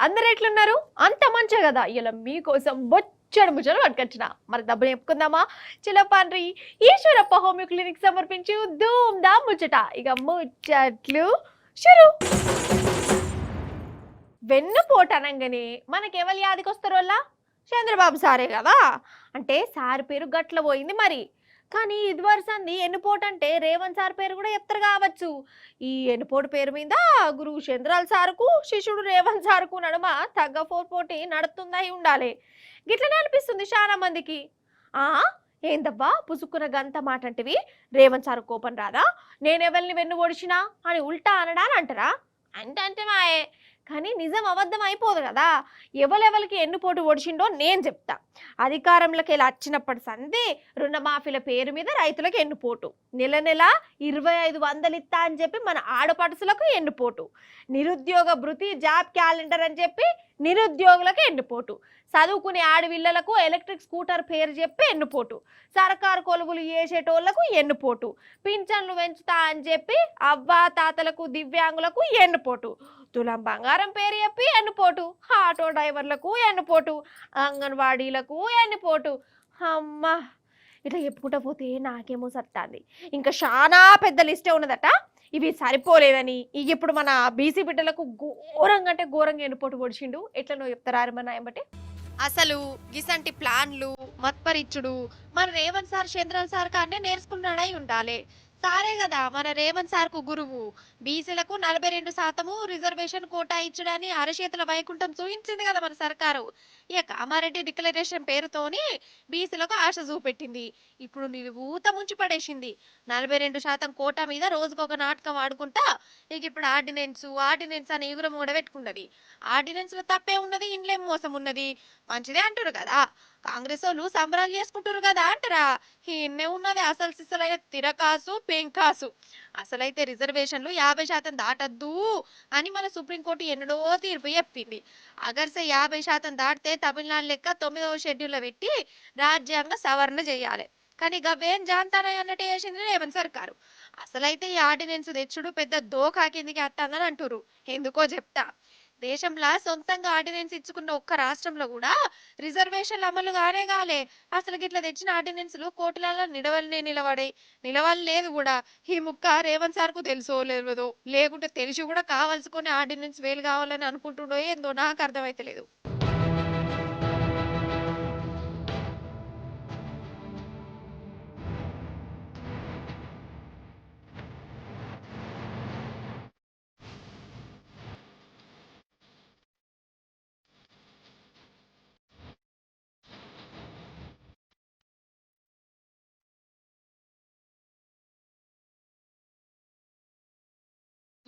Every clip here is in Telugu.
అందరు ఎట్లున్నారు? అంత మంచే కదా! ఇలా మీకోసం బొచ్చెడు ముచ్చట్లు పట్టుకొచ్చిన. మరి డబ్బులు చెప్పుకుందామా? చిలపాన్రి ఈశ్వరప్ప హోమియో క్లినిక్ సమర్పించు ధూమ్ ధామ్ ముచ్చట. ఇక ముచ్చట్లు షురు. వెన్నుపోటు అనంగానే మనకెవరు యాదికొస్తారోల్లా? చంద్రబాబు సారే కదా! అంటే సార్ పేరు గట్ల పోయింది మరి. కానీ ఇదివరసంది ఎన్నుపోటు అంటే రేవంత్ సార్ పేరు కూడా చెప్తారు కావచ్చు. ఈ ఎన్నుపోటు పేరు మీద గురువు చంద్రాల్ సారుకు శిష్యుడు రేవంత్ సారుకు నడుమ తగ్గ పోటీ నడుతుందై ఉండాలి. గిట్లనే అనిపిస్తుంది చాలా మందికి. ఆ ఏందబ్బా పుసుక్కున గంత మాట అంటివి? రేవంత్ సారు కోపం రాదా? నేనెవరిని వెన్ను ఒడిచినా అని ఉల్టా అనడా అని అంటారా? అంటే మాయే. కానీ నిజం అబద్ధం అయిపోదు కదా! ఎవలెవలికి ఎన్నుపోటు ఒడిచిండో నేను చెప్తా. అధికారంలోకి ఇలా వచ్చినప్పటి సంది రుణమాఫీల పేరు మీద రైతులకు ఎన్నుపోటు. నెల నెల 2500 ఇస్తా అని చెప్పి మన ఆడపడుసులకు ఎన్నుపోటు. నిరుద్యోగ భృతి జాబ్ క్యాలెండర్ అని చెప్పి నిరుద్యోగులకు ఎన్నుపోటు. చదువుకునే ఆడవిళ్ళలకు ఎలక్ట్రిక్ స్కూటర్ పేరు చెప్పి ఎన్నుపోటు. సర్కారు కొలువులు చేసేటోళ్లకు ఎన్నుపోటు. పింఛన్లు పెంచుతా అని చెప్పి అవ్వా తాతలకు దివ్యాంగులకు ఎన్నుపోటు. తులం బంగారం పేరు చెప్పి ఎన్నుపోటు. ఆటో డ్రైవర్లకు ఎన్నుపోటు. అంగన్వాడీలకు ఎన్నుపోటు. అమ్మా ఇట్లా చెప్పుకుంటా పోతే నాకేమో సత్తాంది. ఇంకా చాలా పెద్ద లిస్టే ఉన్నదట. ఇవి సరిపోలేదని ఇక ఇప్పుడు మన బీసీ బిడ్డలకు ఘోరంగా అంటే ఘోరంగా ఎన్నుపోటు పొడిచిండు. ఎట్లనో చెప్తారా మన ఏమంటే అసలు గిసంటి ప్లాన్లు మత్పరిచ్చుడు మన రేవంత్ సార్ చంద్రన్ సార్ కానే నేర్చుకున్నాడై ఉండాలి. సారే కదా మన రేవంత్ సార్ కు గురువు. బీసీలకు 42% రిజర్వేషన్ కోటా ఇచ్చడని అరచేతుల వైకుంఠం చూయించింది కదా మన సర్కారు. ఇక కామారెడ్డి డిక్లరేషన్ పేరుతోని బీసీలకు ఆశ చూపెట్టింది. ఇప్పుడు ఊత ముంచి పడేసింది. 42% కోటా మీద రోజుకొక నాటకం ఆడుకుంటా ఇక ఇప్పుడు ఆర్డినెన్స్ అని ఎగురం కూడా పెట్టుకున్నది. ఆర్డినెన్స్ లో తప్పే ఉన్నది, ఇండ్లేం మోసం ఉన్నది. మంచిదే అంటారు కదా, కాంగ్రెస్ వాళ్ళు సంబరాలు చేసుకుంటారు కదా అంటారా? ఇన్నే ఉన్నది అసలు సిసలైన తిరకాసు పెంకాసు. అసలైతే రిజర్వేషన్లు 50% దాటద్దు అని మన సుప్రీంకోర్టు ఎన్నడో తీర్పు చెప్పింది. అగర్సే 50% దాటితే తమిళనాడు లెక్క 9వ షెడ్యూల్లో పెట్టి రాజ్యాంగ సవరణ చేయాలి. కానీ గవేం జాంతానాయి అన్నట్టు చేసింది రేవంత్ సర్కారు. అసలైతే ఈ ఆర్డినెన్స్ తెచ్చుడు పెద్ద దోకా కిందికి అట్టాలని అంటురు. ఎందుకో చెప్తా. దేశంలో సొంతంగా ఆర్డినెన్స్ ఇచ్చుకున్న ఒక్క రాష్ట్రంలో కూడా రిజర్వేషన్లు అమలు కాలే. అసలు గిట్ల తెచ్చిన ఆర్డినెన్స్లు కోర్టులలో నిలవని లేదు కూడా. ఈ ముక్క రేవంత్ సార్ కు తెలుసో లేదో, లేకుంటే తెలిసి కూడా కావాల్సుకొని ఆర్డినెన్స్ వేలు కావాలని అనుకుంటుండో ఏందో నాకు అర్థమైతలేదు.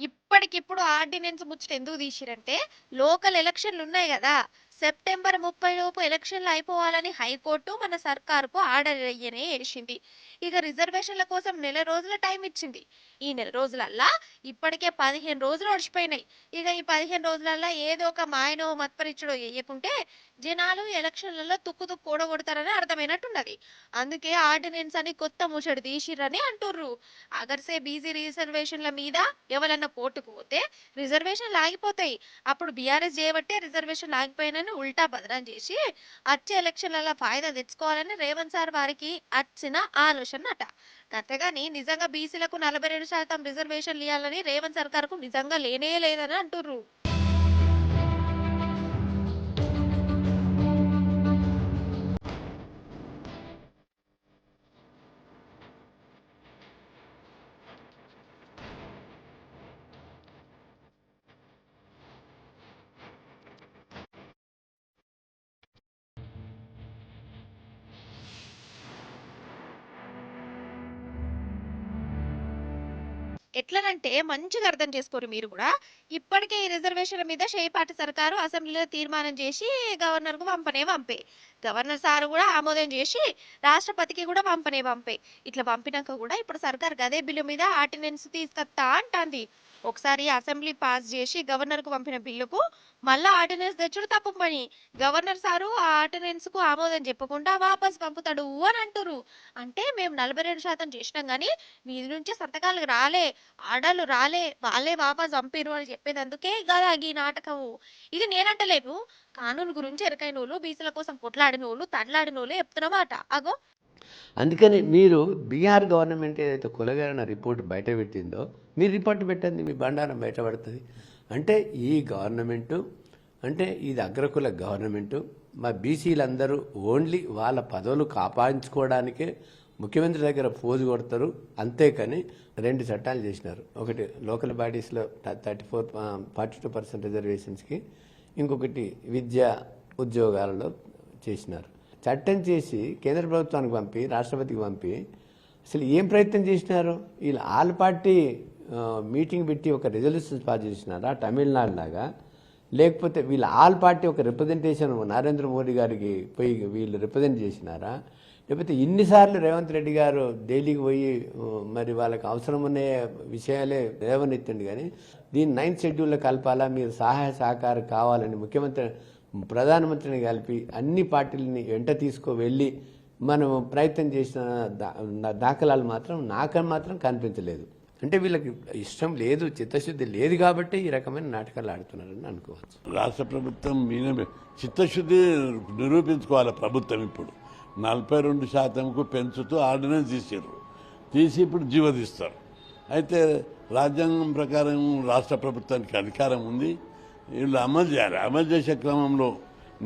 ఇప్పటికిప్పుడు ఆర్డినెన్స్ ముచ్చట ఎందుకు తీసిరంటే లోకల్ ఎలక్షన్లు ఉన్నాయి కదా, సెప్టెంబర్ 30 లోపు ఎలక్షన్లు అయిపోవాలని హైకోర్టు మన సర్కారుకు ఆర్డర్ అయ్యనే వేసింది. ఇక రిజర్వేషన్ల కోసం నెల రోజుల టైం ఇచ్చింది. ఈ నెల రోజులల్లా ఇప్పటికే 15 రోజులు ఒడిచిపోయినాయి. ఇక ఈ 15 రోజులల్లా ఏదో ఒక మాయనో మత్పరిచుడో వేయకుంటే జనాలు ఎలక్షన్లలో తుక్కు ఓడగొడతారని అర్థమైనట్టున్నది. అందుకే ఆర్డినెన్స్ అని కొత్త ముచ్చడి తీసిరని అంటుర్రు. అగర్సే బీసీ రిజర్వేషన్ల మీద ఎవరన్నా కోర్టుకు పోతే రిజర్వేషన్లు ఆగిపోతాయి. అప్పుడు బీఆర్ఎస్ చేయబట్టే రిజర్వేషన్లు ఆగిపోయినని ఉల్టా బదనాం చేసి వచ్చే ఎలక్షన్లలో ఫాయిదా తెచ్చుకోవాలని రేవంత్ సార్ వారికి వచ్చిన ఆలోచన అట. అంతేగాని నిజంగా బీసీలకు 42% రిజర్వేషన్లు ఇవ్వాలని రేవంత్ సర్కార్కు నిజంగా లేనే లేదని అంటుర్రు. ఎట్లనంటే మంచిగా అర్థం చేసుకోరు మీరు కూడా. ఇప్పటికే ఈ రిజర్వేషన్ల మీద షేపాటి సర్కారు అసెంబ్లీలో తీర్మానం చేసి గవర్నర్ కు పంపే. గవర్నర్ సార్ కూడా ఆమోదం చేసి రాష్ట్రపతికి కూడా పంపే. ఇట్లా పంపినాక కూడా ఇప్పుడు సర్కార్ గదే బిల్లు మీద ఆర్డినెన్స్ తీసుకొస్తా అంటాంది. ఒకసారి అసెంబ్లీ పాస్ చేసి గవర్నర్ కు పంపిన బిల్లుకు మళ్ళా ఆర్డినెన్స్ తెచ్చుడు తప్పు పని. గవర్నర్ సారు ఆ ఆర్డినెన్స్ కు ఆమోదం చెప్పకుండా వాపస్ పంపుతాడు అని అంటురు. అంటే మేము 42% చేసినాం గానీ వీధి నుంచి సంతకాలు రాలే, ఆర్డర్లు రాలే, వాళ్ళే వాపస్ పంపిరు అని చెప్పేదందుకే కదా ఈ నాటకము. ఇది నేనంటలేదు, కానూను గురించి ఎరకైనోళ్ళు, బీసీల కోసం కొట్లాడినోళ్ళు, తండ్లాడినోళ్ళు చెప్తున్నమాట. అగో అందుకని మీరు బీహార్ గవర్నమెంట్ ఏదైతే కులగణన రిపోర్ట్ బయట పెట్టిందో మీరు రిపోర్ట్ పెట్టండి, మీ బండారం బయటపడుతుంది. అంటే ఈ గవర్నమెంటు అంటే ఇది అగ్రకుల గవర్నమెంటు, మా బీసీలందరూ ఓన్లీ వాళ్ళ పదవులు కాపాడించుకోవడానికే ముఖ్యమంత్రి దగ్గర పోజు కొడతారు. అంతేకాని 2 చట్టాలు చేసినారు. ఒకటి లోకల్ బాడీస్లో 42% రిజర్వేషన్స్కి, ఇంకొకటి విద్యా ఉద్యోగాలలో చేసినారు. చట్టం చేసి కేంద్ర ప్రభుత్వానికి పంపి రాష్ట్రపతికి పంపి అసలు ఏం ప్రయత్నం చేసినారు? వీళ్ళు ఆల్ పార్టీ మీటింగ్ పెట్టి ఒక రెజల్యూషన్ పాస్ చేసినారా తమిళనాడు లాగా? లేకపోతే వీళ్ళ ఆల్ పార్టీ ఒక రిప్రజెంటేషన్ నరేంద్ర మోడీ గారికి పోయి వీళ్ళు రిప్రజెంట్ చేసినారా? లేకపోతే ఇన్నిసార్లు రేవంత్ రెడ్డి గారు ఢిల్లీకి పోయి మరి వాళ్ళకి అవసరం ఉన్న విషయాలే లేవనెత్తండి. కానీ దీన్ని 9th షెడ్యూల్లో కలపాలా, మీరు సహాయ సహకారం కావాలని ప్రధానమంత్రిని కలిపి అన్ని పార్టీలని వెంట తీసుకువెళ్ళి మనం ప్రయత్నం చేసిన దాఖలాలు మాత్రం కనిపించలేదు. అంటే వీళ్ళకి ఇష్టం లేదు, చిత్తశుద్ధి లేదు కాబట్టి ఈ రకమైన నాటకాలు ఆడుతున్నారని అనుకోవచ్చు. రాష్ట్ర ప్రభుత్వం చిత్తశుద్ధి నిరూపించుకోవాలి. ప్రభుత్వం ఇప్పుడు 42%కు పెంచుతూ ఆర్డినెన్స్ తీసి ఇప్పుడు జీవోదిస్తారు. అయితే రాజ్యాంగం ప్రకారం రాష్ట్ర ప్రభుత్వానికి అధికారం ఉంది, వీళ్ళు అమలు చేయాలి. అమలు చేసే క్రమంలో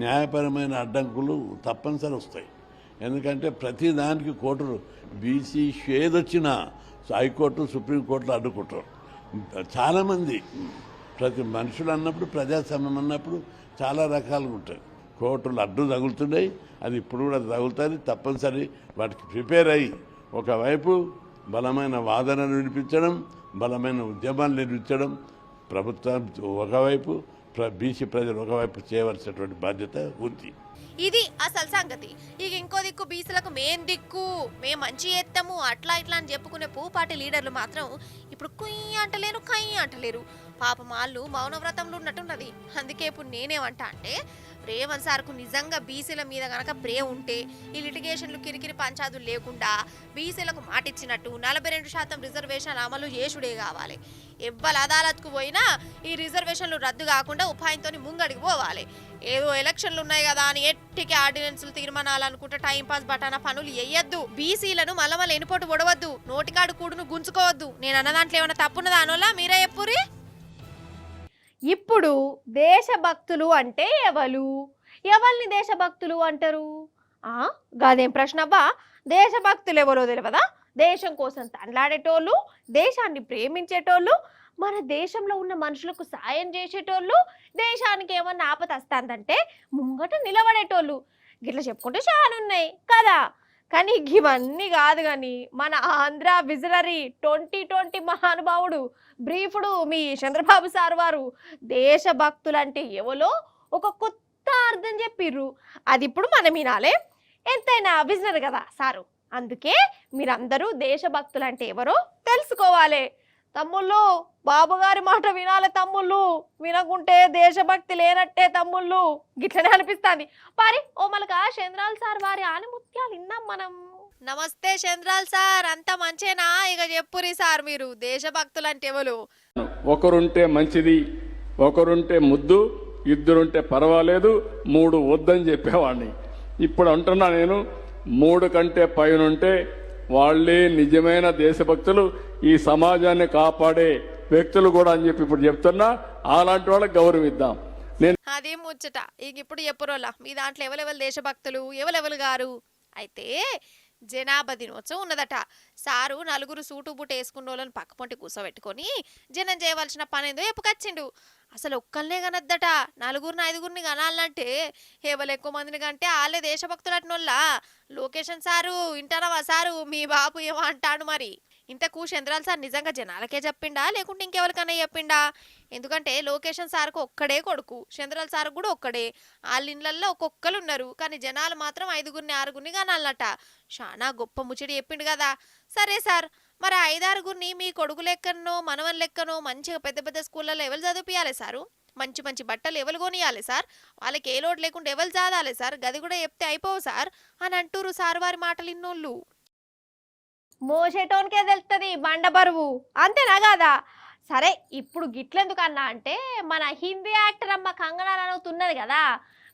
న్యాయపరమైన అడ్డంకులు తప్పనిసరి వస్తాయి. ఎందుకంటే ప్రతి దానికి కోర్టులు బీసీ ఏదొచ్చినా హైకోర్టు సుప్రీంకోర్టులు అడ్డుకుంటారు. చాలామంది ప్రతి మనుషులు అన్నప్పుడు ప్రజాస్వామ్యం అన్నప్పుడు చాలా రకాలుగా ఉంటాయి. కోర్టులు అడ్డు తగులుతున్నాయి, అది ఇప్పుడు కూడా తగులుతుంది. తప్పనిసరి వాటికి ప్రిపేర్ అయ్యి ఒకవైపు బలమైన వాదనలు వినిపించడం, బలమైన ఉద్యమాలు నిర్మించడం ప్రభుత్వం ఒకవైపు, బీసీ ప్రజలు ఒకవైపు చేయవలసినటువంటి బాధ్యత ఉంది. ఇది అసలు సంగతి. ఇక ఇంకో దిక్కు బీసీలకు మేం దిక్కు, మేము మంచి చేస్తాము అట్లా ఇట్లా అని చెప్పుకునే పూపాటి లీడర్లు మాత్రం ఇప్పుడు కుయ్యి అంటలేరు, కయ్యి అంటలేరు. పాపం వాళ్ళు మౌనవ్రతంలో ఉన్నట్టున్నది. అందుకే ఇప్పుడు నేనేమంటా అంటే, రేవంత్ సార్కు నిజంగా బీసీల మీద గనక ప్రేమ ఉంటే ఈ లిటిగేషన్లు కిరికిరి పంచాదులు లేకుండా బీసీలకు మాటిచ్చినట్టు 42% రిజర్వేషన్ అమలు చేసుడే కావాలి. ఎవ్వల అదాలత్కు పోయినా ఈ రిజర్వేషన్లు రద్దు కాకుండా ఉపాయంతో ముంగడికి పోవాలి. ఏదో ఎలక్షన్లు ఉన్నాయి కదా అని ఎట్టికి ఆర్డినెన్స్లు తీర్మానాలు అనుకుంటే టైంపాస్ బటానా పనులు వేయద్దు. బీసీలను మళ్ళీ ఎన్నిపోటు పొడవద్దు, నోటికాడు కూడును గుంజుకోవద్దు. నేను అన్న దాంట్లో ఏమైనా తప్పున్నదా అనోలా మీరే చెప్పురి. ఇప్పుడు దేశభక్తులు అంటే ఎవరిని దేశభక్తులు అంటారు? గదేం ప్రశ్నవ్వా? దేశభక్తులు ఎవరో తెలియదా? దేశం కోసం తండ్లాడేటోళ్ళు, దేశాన్ని ప్రేమించేటోళ్ళు, మన దేశంలో ఉన్న మనుషులకు సాయం చేసేటోళ్ళు, దేశానికి ఏమన్నా ఆపద వస్తుందంటే ముంగట నిలబడేటోళ్ళు. గిట్లా చెప్పుకుంటే చాలా ఉన్నాయి కదా. కానీ ఇవన్నీ కాదు. కానీ మన ఆంధ్ర విజనరీ 2020 మహానుభావుడు బ్రీఫుడు మీ చంద్రబాబు సార్ వారు దేశభక్తులంటే ఎవలో ఒక కొత్త అర్థం చెప్పిర్రు. అది ఇప్పుడు మనం వినాలే. ఎంతైనా విజనరీ కదా సారు. అందుకే మీరందరూ దేశభక్తులంటే ఎవరో తెలుసుకోవాలి. తమ్ముళ్ళు, బాబుగారి మాట వినాలి తమ్ముళ్ళు, వినకుంటే దేశభక్తి లేనట్టే తమ్ముళ్ళు. గిట్లనే అనిపిస్తుంది. పారి ఓ మలక చంద్రాల్ సార్ వారి ఆనిముత్యాలు విన్నాం మనం. నమస్తే చంద్రాల్ సార్, అంత మంచేనా? ఇక చెప్పురి సార్, మీరు దేశభక్తులు అంటే ఎవరు? ఒకరుంటే మంచిది, ఒకరుంటే ముద్దు, ఇద్దరుంటే పర్వాలేదు, 3 వద్దని చెప్పేవాడిని. ఇప్పుడు అంటున్నా నేను 3 కంటే పైనుంటే వాళ్ళే నిజమైన దేశభక్తులు, ఈ సమాజాన్ని కాపాడే వ్యక్తులు కూడా అని చెప్పి ఇప్పుడు చెప్తున్నా. అలాంటి వాళ్ళకి గౌరవిద్దాం. నేను అది ముచ్చట. ఇక ఇప్పుడు చెప్పురోలా మీ దాంట్లో ఎవరెవరు దేశభక్తులు, ఎవరెవరు గారు? అయితే జనాభా దినోత్సవం ఉన్నదట. సారు 4 సూటు బూట వేసుకున్న వాళ్ళని పక్కపొంటి కూర్చోబెట్టుకొని జనం చేయవలసిన పని ఏందో ఎప్పుకొచ్చిండు. అసలు ఒక్కళ్ళనే కనద్దట, 4-5 కనాలంటే ఎవరు ఎక్కువ మందిని కంటే వాళ్ళే దేశభక్తులు అట్నోళ్ళ. లోకేషన్ సారు వింటారా సారు? మీ బాబు ఏమో అంటాడు మరి. ఇంతకు చంద్రాల్ సార్ నిజంగా జనాలకే చెప్పిండా లేకుంటే ఇంకెవరికన్నా చెప్పిండా? ఎందుకంటే లోకేషన్ సార్కు ఒక్కడే కొడుకు, చంద్రాల్ సార్ కూడా ఒక్కడే. వాళ్ళ ఇళ్ళల్లో ఒక్కొక్కరు ఉన్నారు, కానీ జనాలు మాత్రం 5-6 కనాలట. చాలా గొప్ప ముచ్చడి చెప్పిండు కదా. సరే సార్, మరి 5-6గురిని మీ కొడుకు లెక్కనో మనవన్ లెక్కనో మంచిగా పెద్ద పెద్ద స్కూళ్ళలో ఎవరు చదివిపియాలి సారు? మంచి మంచి బట్టలు ఎవరు కొనియాలి సార్? వాళ్ళకి ఏ లోటు లేకుండా ఎవరు చాదాలి సార్? గది కూడా చెప్తే అయిపోవు సార్ అని అంటూరు సార్ వారి మాటలు ఇన్నోళ్ళు. మోసేటోనికే తెలుస్తుంది బండ బరువు, అంతేనా కాదా? సరే ఇప్పుడు గిట్లెందుకన్నా అంటే మన హిందీ యాక్టర్ అమ్మ కంగనా రనౌత్ ఉన్నది కదా,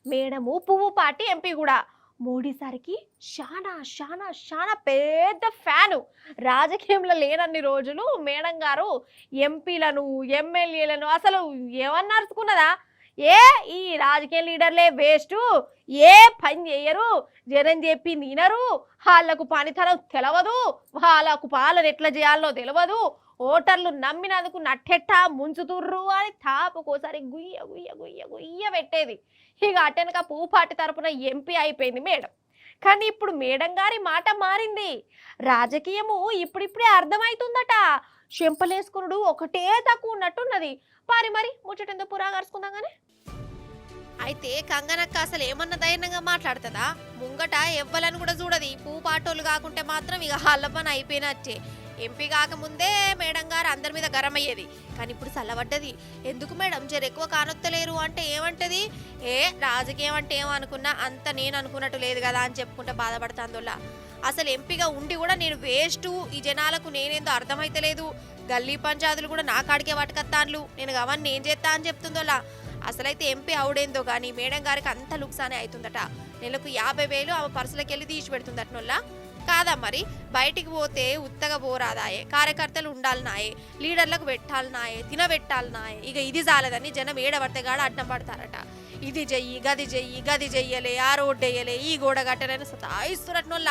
మేడము పువ్వు పార్టీ ఎంపీ కూడా మోడీ సార్కి చాలా చాలా చాలా పెద్ద ఫ్యాను. రాజకీయంలో లేనన్ని రోజులు మేడం గారు ఎంపీలను ఎమ్మెల్యేలను అసలు ఏమన్నా నడుచుకున్నదా? ఈ రాజకీయ లీడర్లే వేస్ట్, ఏ పని చేయరు, జనం చెప్పి వినరు, వాళ్ళకు పనితనం తెలవదు, వాళ్ళకు పాలన ఎట్లా చేయాలో తెలియదు, ఓటర్లు నమ్మినందుకు నట్టెట్టా ముంచుతుర్రు అని తాపుకోసారి గుయ్య గుయ్య గుయ్య గుయ్య పెట్టేది. ఇక అటెనక పూపాటి తరపున ఎంపీ అయిపోయింది మేడం. కానీ ఇప్పుడు మేడం గారి మాట మారింది. రాజకీయము ఇప్పుడిప్పుడే అర్థమవుతుందట. చెంపలేసుకునుడు ఒకటే తక్కువ ఉన్నట్టున్నది. మరి ముచ్చటెందుకు పురాగరుచుకుందాం కానీ. అయితే కంగనక్క అసలు ఏమన్నా ధైర్యంగా మాట్లాడుతుందా? ముంగట ఎవ్వలను కూడా చూడది. పూపాటోళ్ళు కాకుంటే మాత్రం ఇక వాళ్ళ పని అయిపోయినట్టే. ఎంపీ కాకముందే మేడం గారు అందరి మీద గరం అయ్యేది, కానీ ఇప్పుడు చల్లబడ్డది. ఎందుకు మేడం జర ఎక్కువ కానొత్తలేరు అంటే ఏమంటది? రాజకీయం అంటే ఏమనుకున్నా అంత నేను అనుకున్నట్టు లేదు కదా అని చెప్పుకుంటే బాధపడుతుందోలా. అసలు ఎంపీగా ఉండి కూడా నేను వేస్ట్, ఈ జనాలకు నేనేందో అర్థమైతలేదు, గల్లీ పంచాయతీలు కూడా నా కాడికే పట్టుకత్తాన్లు, నేను అవన్నీ ఏం చేస్తా అని చెప్తుందోలా. అసలైతే ఎంపీ అవుడేందో కానీ మేడం గారికి అంత లుక్సానే అవుతుందట. నెలకు 50,000 ఆమె పర్సులకి వెళ్ళి తీసి పెడుతుందటనోళ్ళ కాదా? మరి బయటికి పోతే ఉత్తగా పోరాదాయే, కార్యకర్తలు ఉండాలనాయే, లీడర్లకు పెట్టాలనాయే, తినబెట్టాలనాయే. ఇక ఇది చాలదని జనం ఏడబడితే గాడ అడ్డం పడతారట. ఇది చెయ్యి, గది చెయ్యలే, ఆ రోడ్డు వేయలే, ఈ గోడ కట్టలేని సతాయిస్తున్నట్టునోళ్ళ.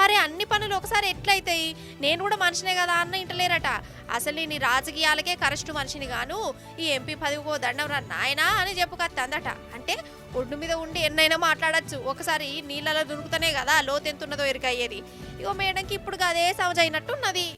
అరే అన్ని పనులు ఒకసారి ఎట్లయితాయి? నేను కూడా మనిషినే కదా అన్న ఇంటలేరట. అసలు నీ రాజకీయాలకే కరెస్ట్ మనిషిని గాను, ఈ ఎంపీ పదవికో దండం రా నాయనా అని చెప్పుకత్తందట. అంటే ఒడ్డు మీద ఉండి ఎన్నైనా మాట్లాడచ్చు, ఒకసారి నీళ్ళలో దునుకుతనే కదా లోతెంతున్నదో ఎరికయ్యేది. ఇగో మేడంకి ఇప్పుడు అదే సవజైనట్టున్నది.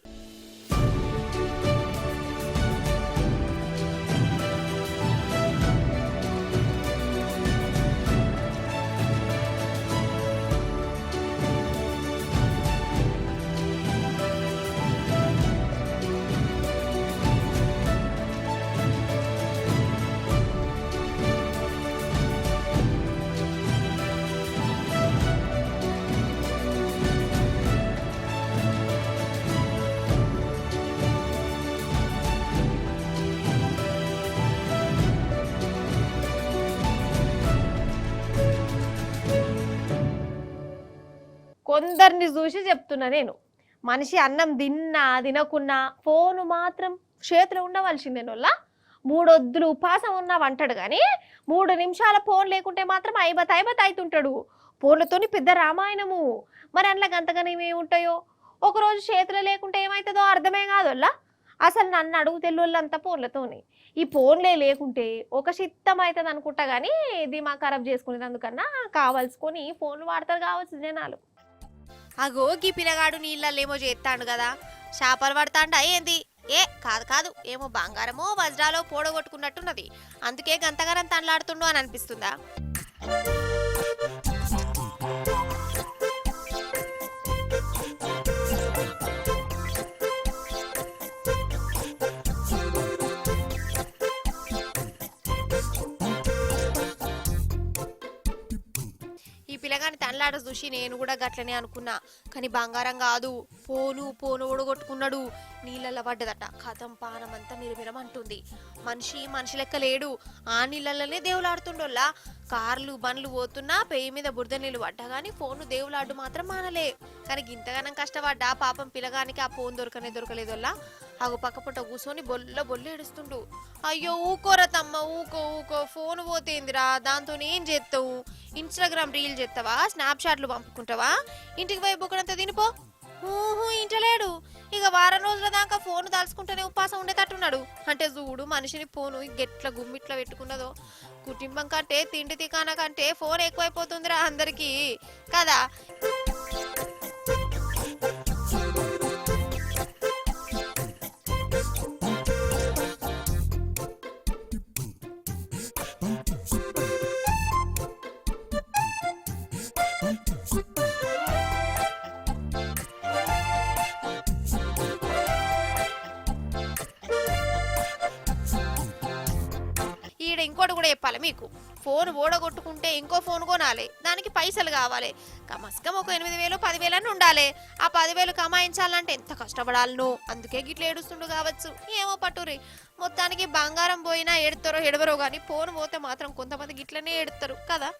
కొందరిని చూసి చెప్తున్నా నేను, మనిషి అన్నం తిన్నా తినకున్నా ఫోను మాత్రం చేతిలో ఉండవలసిందేనోళ్ళ. 3 వద్దులు ఉపాసం ఉన్నా అంటాడు కానీ 3 నిమిషాల ఫోన్ లేకుంటే మాత్రం ఐబత్ అవుతుంటాడు. ఫోన్లతోని పెద్ద రామాయణము. మరి అందులో గంతగానేమి ఉంటాయో, ఒకరోజు చేతిలో లేకుంటే ఏమవుతుందో అర్థమే కాదోళ్ళ. అసలు నన్ను అడుగు తెల్లోళ్ళంతా ఫోన్లతోని. ఈ ఫోన్లే లేకుంటే ఒక చిత్తం అవుతుంది అనుకుంటా కానీ దిమా ఖరాబ్ చేసుకునేందుకన్నా కావాల్సుకొని ఫోన్లు వాడతారు కావచ్చు జనాలు. అగో గీ పిల్లగాడు నీళ్ళేమో చేస్తాడు కదా, చేపలు పడతాండా ఏంది? కాదు ఏమో బంగారమో వజ్రాలో పోడగొట్టుకున్నట్టున్నది, అందుకే గంతగారం తనలాడుతుండు అని అనిపిస్తుందా? పిల్లగాని తనలాడ చూసి నేను కూడా గట్లనే అనుకున్నా, కానీ బంగారం కాదు, పోను ఓడగొట్టుకున్నాడు, నీళ్ళల్లో పడ్డదట. కథం పానమంతా మిరమిరమంటుంది. మనిషి లెక్క లేడు, ఆ నీళ్ళలోనే దేవులాడుతుండోళ్ళ. కార్లు బండ్లు పోతున్నా పెయ్యి మీద బురద నీళ్ళు పడ్డా కానీ ఫోను దేవులాడు మాత్రం మానలే. కానీ ఇంతగానం కష్టపడ్డా పాపం పిల్లగానికి ఆ ఫోన్ దొరకలేదోళ్ళ. అగు పక్క పుట్ట కూర్చొని బొల్ల ఏడుస్తుండు. అయ్యో ఊకోరా తమ్మ, ఊకో ఫోన్ పోతేందిరా, దాంతో ఏం చేస్తావు? ఇన్స్టాగ్రామ్ రీల్ చేస్తావా, స్నాప్చాట్లు పంపుకుంటావా, ఇంటికి పోయి బుక్కడంతా తినిపో. ఇంటలేడు. ఇక వారం రోజుల దాకా ఫోన్ దాల్చుకుంటూనే ఉపాసం ఉండేటట్టున్నాడు. అంటే చూడు మనిషిని ఫోను గెట్ల గుమ్మిట్లా పెట్టుకున్నదో. కుటుంబం కంటే తిండి తికాన కంటే ఫోన్ ఎక్కువైపోతుందిరా అందరికీ కదా. ఇంకోటి కూడా చెప్పాలి మీకు, ఫోన్ ఓడగొట్టుకుంటే ఇంకో ఫోన్ కొనాలి, దానికి పైసలు కావాలి. కమస్కం ఒక 8,000 10,000 అని ఉండాలి. ఆ 10,000 కమాయించాలంటే ఎంత కష్టపడాలను. అందుకే గిట్ల ఏడుస్తుండు కావచ్చు, ఏమో పట్టురి. మొత్తానికి బంగారం పోయినా ఎడతారో ఎడవరో కానీ ఫోన్ పోతే మాత్రం కొంతమంది గిట్లనే ఎడతారు కదా.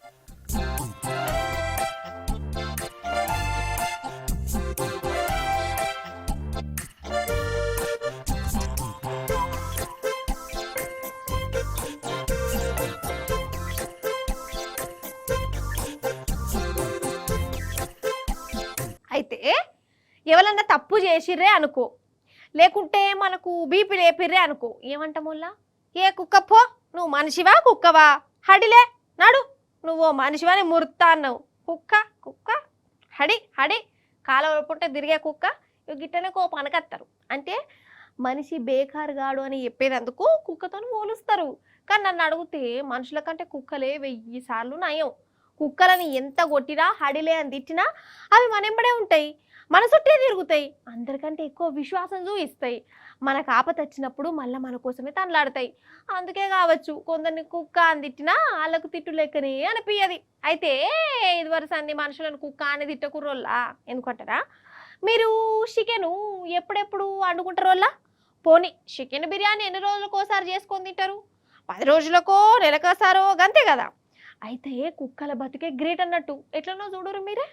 అయితే ఎవరన్నా తప్పు చేసిర్రే అనుకో, లేకుంటే మనకు బీపీ లేపిర్రే అనుకో, ఏమంటాముల్లా? ఏ కుక్క పో, నువ్వు మనిషివా కుక్కవా, హడిలే నడు, నువ్వు మనిషివని మురుతా అన్నావు. కుక్క కుక్క హడి హడి కాలవరపుంటే తిరిగే కుక్క గిట్టనే కోపానికత్తారు. అంటే మనిషి బేకారుగాడు అని చెప్పేదందుకు కుక్కతో పోలుస్తారు. కానీ నన్ను అడిగితే మనుషుల కంటే కుక్కలే 1000 సార్లు నయం. కుక్కలని ఎంత కొట్టినా హడిలే అని తిట్టినా అవి మనెంబడే ఉంటాయి, మన చుట్టే తిరుగుతాయి, అందరికంటే ఎక్కువ విశ్వాసం చూపిస్తాయి. మనకు ఆపత వచ్చినప్పుడు మళ్ళీ మన కోసమే తనలాడతాయి. అందుకే కావచ్చు కొందరిని కుక్క అని తిట్టినా వాళ్ళకు తిట్టు లెక్కనే అనిపించదు. అయితే ఇదివరకు అన్ని మనుషులను కుక్క అని తిట్టకుర్రోళ్ళా ఎందుకంటారా? మీరు చికెను ఎప్పుడెప్పుడు వండుకుంటారోళ్ళా? పోనీ చికెన్ బిర్యానీ ఎన్ని రోజులకోసారి చేసుకొని తింటారు? 10 రోజులకో నెలకోసారో గంతే కదా. అయితే కుక్కల బతికే గ్రేట్ అన్నట్టు ఎట్లనో చూడరు మీరే.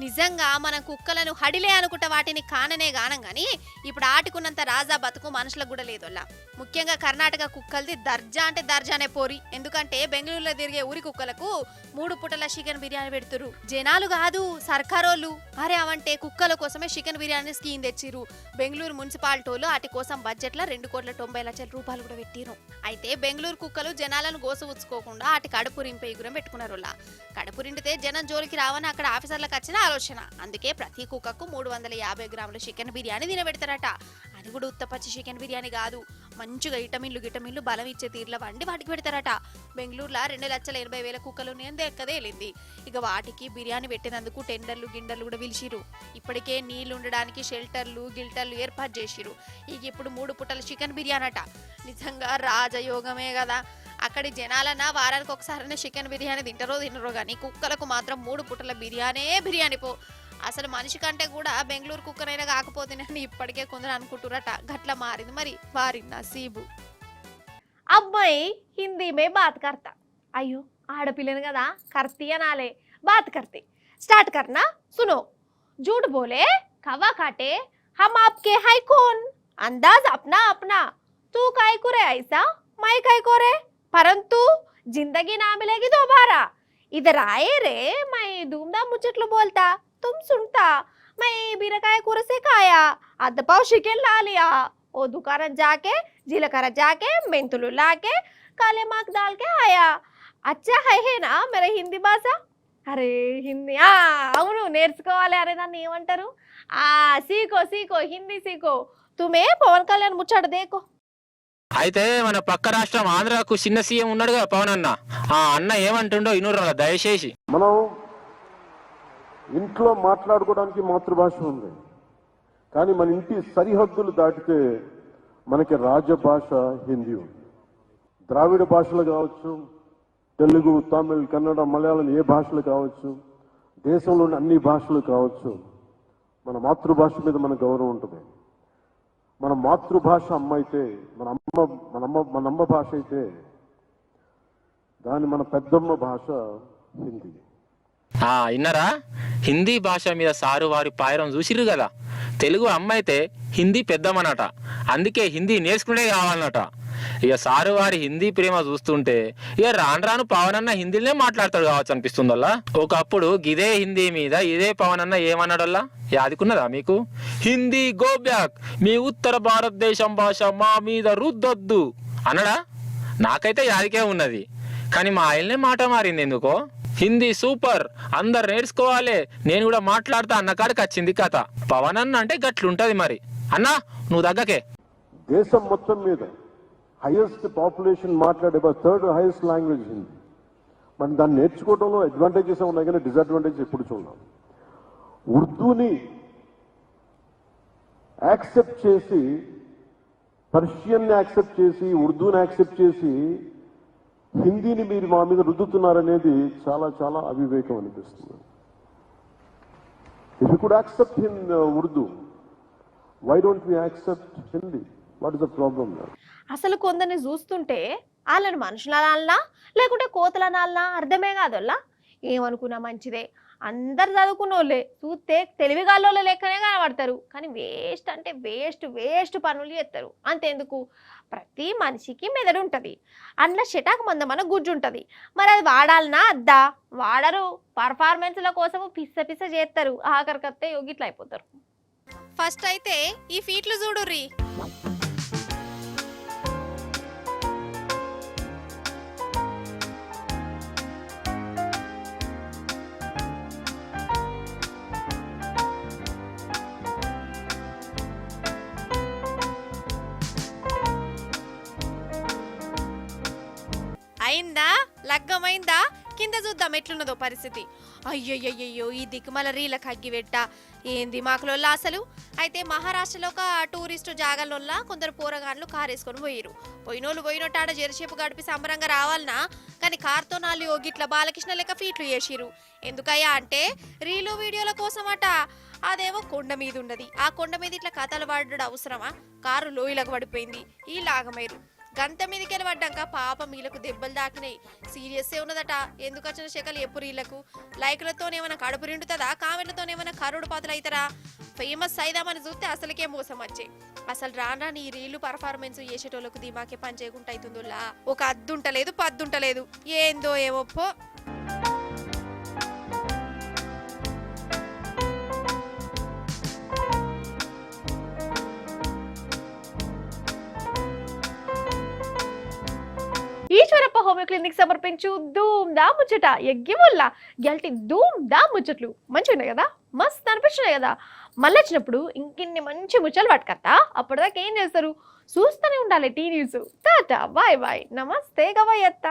నిజంగా మనం కుక్కలను హడిలే అనుకుంటే వాటిని కాననే గానం కానీ ఇప్పుడు ఆటుకున్నంత రాజా బతుకు మనుషులకు కూడా లేదోళ్ళ. ముఖ్యంగా కర్ణాటక కుక్కలది దర్జా అంటే దర్జానే పోరి. ఎందుకంటే బెంగళూరులో తిరిగే ఊరి కుక్కలకు 3 పూటల చికెన్ బిర్యానీ పెడుతురు. జనాలు కాదు సర్కారోళ్ళు. అరే అవంటే కుక్కల కోసమే చికెన్ బిర్యానీ స్కీమ్ తెచ్చిరు. బెంగళూరు మున్సిపాలిటీలు వాటి కోసం బడ్జెట్లో 2,90,00,000 రూపాయలు కూడా పెట్టిరు. అయితే బెంగళూరు కుక్కలు జనాలను గోసవుచ్చుకోకుండా వాటి కడుపు రింపే ఎగురం పెట్టుకున్నారు. కడుపు రిండితే జనం జోలికి రావని అక్కడ ఆఫీసర్లకు వచ్చిన ఆలోచన. అందుకే ప్రతి కుక్కకు 350 గ్రాముల చికెన్ బిర్యానీ తినబెడతారట. అది కూడా ఉత్తపచ్చి చికెన్ బిర్యానీ కాదు, మంచిగా విటమిన్లు బలం ఇచ్చే తీర్ల వండి వాటికి పెడతారట. బెంగళూరులో 2,80,000 కుక్కలు నేను ఎక్కదేలింది. ఇక వాటికి బిర్యానీ పెట్టినందుకు టెండర్లు గిండర్లు కూడా పిలిచిరు. ఇప్పటికే నీళ్లు ఉండడానికి షెల్టర్లు గిల్టర్లు ఏర్పాటు చేసిరు. ఇక ఇప్పుడు 3 పూటల చికెన్ బిర్యానీ అట. నిజంగా రాజయోగమే కదా. అక్కడి జనాలన్నా వారానికి ఒకసారి చికెన్ బిర్యానీ తినరో కానీ కుక్కలకు మాత్రం 3 పూటల బిర్యానీ పో. అసలు మనిషి కంటే కూడా బెంగళూరు కుక్కనైనా కాకపోతేనని ఇప్పటికే కొందరు అనుకుంటురట. గట్ల మారింది మరి వారి నసీబు. అబ్బాయి హిందీ మే బాత్ కర్తా. అయ్యో ఆడపిల్లని కదా కర్తీ అనాలే, బాత్ కర్తీ. స్టార్ట్ కర్నా సునో. झूठ बोले कवा काटे हम आपके है कौन, अंदाज अपना अपना, तू काय को रे ऐसा मैं काय को रे, परंतु जिंदगी ना मिलेगी दोबारा, इधर आए रे मैं धूमधाम मुचटलो बोलता तुम सुनता, मैं बीरकाय కూర से खाया, आधा पाव चिकन ला लिया, ओ दुकान जाके जीलकर्रा जाके మెంతులు लाके काले मार्क डाल के आया, अच्छा है ना मेरा हिंदी भाषा. అరే హిందీ అవును నేర్చుకోవాలి అనే దాన్ని ఏమంటారు? సీకో సీకో హిందీ సీకో, తుమే పవన్ కళ్యాణ్ ముచ్చట దేకో. అయితే మన పక్క రాష్ట్రం ఆంధ్రాకు చిన్న సీఎం ఉన్నాడుగా పవన్ అన్న, ఆ అన్న ఏమంటుండో ఇనుర్రా దయచేసి. మనం ఇంట్లో మాట్లాడుకోవడానికి మాతృభాష ఉంది, కానీ మన ఇంటి సరిహద్దులు దాటితే మనకి రాజభాష హిందీ ఉంది. ద్రావిడ భాషలు కావచ్చు, తెలుగు తమిళ్ కన్నడ మలయాళం ఏ భాషలు కావచ్చు, దేశంలోని అన్ని భాషలు కావచ్చు, మన మాతృభాష మీద మన గౌరవం ఉంటుంది. మన మాతృభాష అమ్మ అయితే మన అమ్మ భాష అయితే దాని మన పెద్దమ్మ భాష హిందీ. ఇన్నరా హిందీ భాష మీద సారు వారి పాయరం చూసిరు కదా. తెలుగు అమ్మ అయితే హిందీ పెద్దమ్మనట, అందుకే హిందీ నేర్చుకునే కావాలన్నట. ఇక సారు వారి హిందీ ప్రేమ చూస్తుంటే ఇక రాను పవన్ అన్న హిందీలోనే మాట్లాడతాడు కావచ్చు అనిపిస్తుందల్లా. ఒకప్పుడు గిదే హిందీ మీద ఇదే పవన్ అన్న ఏమన్నాడల్లా యాదికున్నదా మీకు? హిందీ గో బ్యాక్, మీ ఉత్తర భారతదేశం భాష మా మీద రుద్దొద్దు అన్నడా? నాకైతే యాదికే ఉన్నది, కానీ మా ఆయననే మాట మారింది ఎందుకో. హిందీ సూపర్, అందరు నేర్చుకోవాలి, నేను కూడా మాట్లాడతా అన్న కాడికి వచ్చింది కథ. పవన్ అన్న అంటే గట్లుంటది మరి. అన్నా నువ్వు తగ్గకే. దేశం మొత్తం మీద హైయెస్ట్ పాపులేషన్ మాట్లాడే 3rd హైయెస్ట్ లాంగ్వేజ్ హిందీ. మనం దాన్ని నేర్చుకోవడంలో అడ్వాంటేజెస్ ఉన్నాయి కానీ డిసడ్వాంటేజెస్ ఎప్పుడు చూడాలి. ఉర్దూని యాక్సెప్ట్ చేసి, పర్షియన్ని యాక్సెప్ట్ చేసి, ఉర్దూని యాక్సెప్ట్ చేసి హిందీని మీరు మా మీద రుద్దుతున్నారనేది చాలా చాలా అవివేకం అనిపిస్తుంది. If you could accept Urdu, why don't we accept Hindi? What is the problem? అసలు కొందరిని చూస్తుంటే వాళ్ళని మనుషులనాలనా లేకుంటే కోతలనాలనా అర్థమే కాదోళ్ళ. ఏమనుకున్నా మంచిదే, అందరు చదువుకున్న వాళ్ళే, చూస్తే తెలివిగాళ్ళ లెక్కనే కనబడతారు. కానీ వేస్ట్ అంటే వేస్ట్ పనులు చేస్తారు. అంతేందుకు, ప్రతి మనిషికి మెదడు ఉంటుంది, అందులో షటాకు మందమన్న గుజ్జు ఉంటుంది. మరి అది వాడాలనా అద్దా? వాడరు. పర్ఫార్మెన్స్ల కోసం పిస్స చేస్తారు. ఆఖరికత్తే యోగిట్లు అయిపోతారు. ఫస్ట్ అయితే ఈ ఫీట్లు చూడుర్రి. అయిందా? లగ్గమైందా? కింద చూద్దాం ఎట్లున్నదో పరిస్థితి. అయ్యయ్యో, ఈ దిక్కుమల రీలకు అగ్గివెట్ట ఏంది మాకులోల్లా అసలు. అయితే మహారాష్ట్రలో ఒక టూరిస్టు జాగాలోల్లా కొందరు పోరగాన్లు కారేసుకొని పోయిరు. పోయినోళ్ళు పోయినట్టు ఆడ జెరసేపు గడిపి సంబరంగా రావాలనా, కానీ కార్తో 4 యోగిట్ల బాలకృష్ణ లెక్క ఫీట్లు చేసిరు. ఎందుకయ్యా అంటే రీలు వీడియోల కోసమట. అదేమో కొండ మీద ఉన్నది, ఆ కొండ మీద ఇట్లా కథలు పడ్డాడు అవసరమా? కారు లోయలకు పడిపోయింది. ఈ లాగమైరు గంత మీదకి పడ్డాక పాపం వీళ్ళకు దెబ్బలు దాకినాయి. సీరియస్సే ఉన్నదట. ఎందుకు వచ్చిన శకలు ఎప్పుడు వీళ్ళకు లైకులతోనేమైనా కడుపు నిండుతుందా, కామెంట్లతోనేమైనా కరుడు పాతలు అవుతారా? ఫేమస్ అయిదామని చూస్తే అసలుకే మోసం వచ్చాయి. అసలు రాని ఈ రీలు పర్ఫార్మెన్స్ చేసేటోళ్ళకు దిమాకే పని చేయకుండా అవుతుందిలా. ఒక అద్దుంటలేదు పద్దుంటలేదు, ఏందో ఏమోప్పో. ఈశ్వరప్ప హోమియో క్లినిక్ సమర్పించు ధూమ్ దా ముచ్చట ఎగ్గిముల్ల గెల్టి ధూమ్ దా ముచ్చట్లు మంచిగా ఉన్నాయి కదా, మస్తు అనిపించినాయి కదా. మళ్ళీ వచ్చినప్పుడు ఇంకిన్ని మంచి ముచ్చలు పట్టుకత్తా. అప్పటిదాకా ఏం చేస్తారు? చూస్తూనే ఉండాలి T News. Tata bye bye, నమస్తే గవయ్యత్త.